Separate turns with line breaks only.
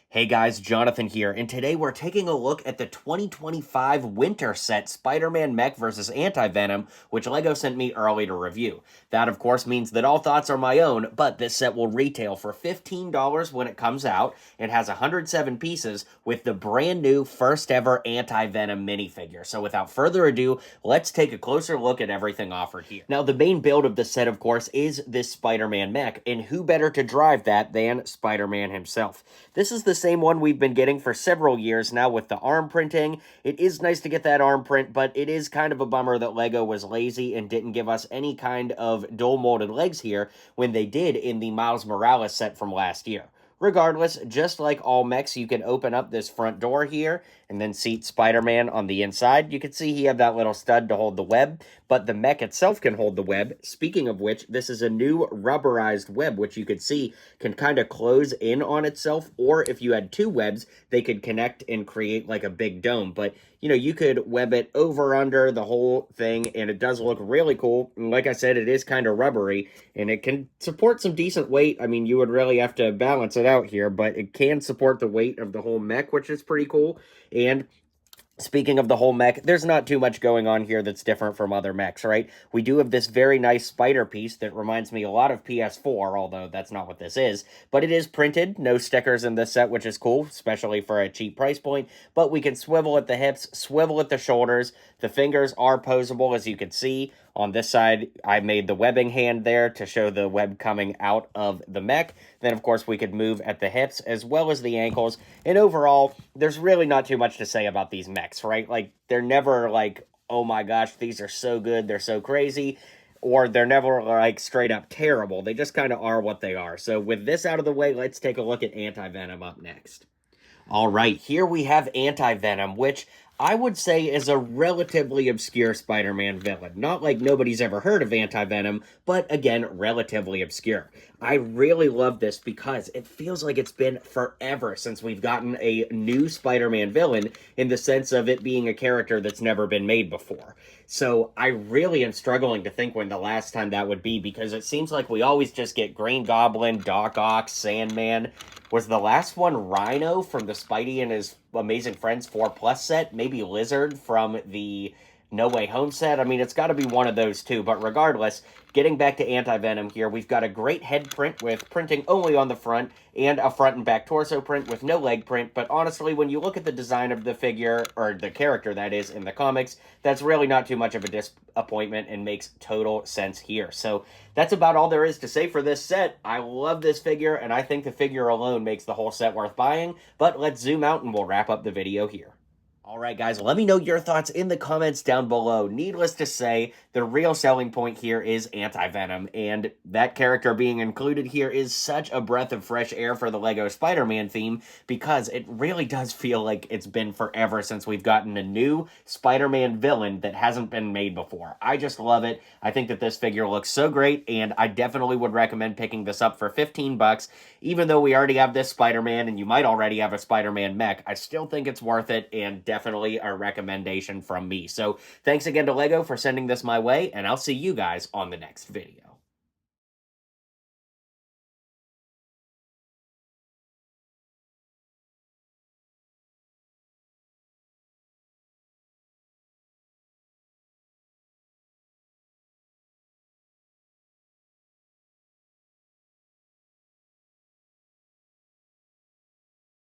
Hey guys, Jonathan here, and today we're taking a look at the 2025 winter set Spider-Man Mech vs. Anti-Venom, which LEGO sent me early to review. That, of course, means that all thoughts are my own, but this set will retail for $15 when it comes out. It has 107 pieces with the brand new first ever Anti-Venom minifigure. So without further ado, let's take a closer look at everything offered here. Now, the main build of the set, of course, is this Spider-Man Mech, and who better to drive that than Spider-Man himself? This is the same one we've been getting for several years now with the arm printing. It is nice to get that arm print, but it is kind of a bummer that LEGO was lazy and didn't give us any kind of dual molded legs here when they did in the Miles Morales set from last year. Regardless, just like all mechs, you can open up this front door here and then seat Spider-Man on the inside. You can see he had that little stud to hold the web, but the mech itself can hold the web. Speaking of which, this is a new rubberized web, which you could see can kind of close in on itself, or if you had two webs, they could connect and create like a big dome. But you know, you could web it over under the whole thing, and it does look really cool. And like I said, it is kind of rubbery, and it can support some decent weight. I mean, you would really have to balance it out here, but it can support the weight of the whole mech, which is pretty cool. And speaking of the whole mech, there's not too much going on here that's different from other mechs, right? We do have this very nice spider piece that reminds me a lot of PS4, although that's not what this is. But it is printed, no stickers in this set, which is cool, especially for a cheap price point. But we can swivel at the hips, swivel at the shoulders. The fingers are posable, as you can see. On this side, I made the webbing hand there to show the web coming out of the mech. Then, of course, we could move at the hips as well as the ankles. And overall, there's really not too much to say about these mechs, right? Like, they're never like, oh my gosh, these are so good, they're so crazy. Or they're never like straight up terrible. They just kind of are what they are. So with this out of the way, let's take a look at Anti-Venom up next. All right, here we have Anti-Venom, which I would say is a relatively obscure Spider-Man villain. Not like nobody's ever heard of Anti-Venom, but again, relatively obscure. I really love this because it feels like it's been forever since we've gotten a new Spider-Man villain in the sense of it being a character that's never been made before. So I really am struggling to think when the last time that would be, because it seems like we always just get Green Goblin, Doc Ock, Sandman. Was the last one Rhino from the Spidey and His Amazing Friends 4+ set? Maybe Lizard from the No Way Home set? I mean, it's got to be one of those two, but regardless, getting back to Anti-Venom here, we've got a great head print with printing only on the front, and a front and back torso print with no leg print, but honestly, when you look at the design of the figure, or the character that is, in the comics, that's really not too much of a disappointment and makes total sense here. So that's about all there is to say for this set. I love this figure, and I think the figure alone makes the whole set worth buying, but let's zoom out and we'll wrap up the video here. Alright guys, let me know your thoughts in the comments down below. Needless to say, the real selling point here is Anti-Venom, and that character being included here is such a breath of fresh air for the LEGO Spider-Man theme, because it really does feel like it's been forever since we've gotten a new Spider-Man villain that hasn't been made before. I just love it. I think that this figure looks so great, and I definitely would recommend picking this up for 15 bucks. Even though we already have this Spider-Man, and you might already have a Spider-Man mech, I still think it's worth it, and definitely a recommendation from me. So thanks again to LEGO for sending this my way, and I'll see you guys on the next video.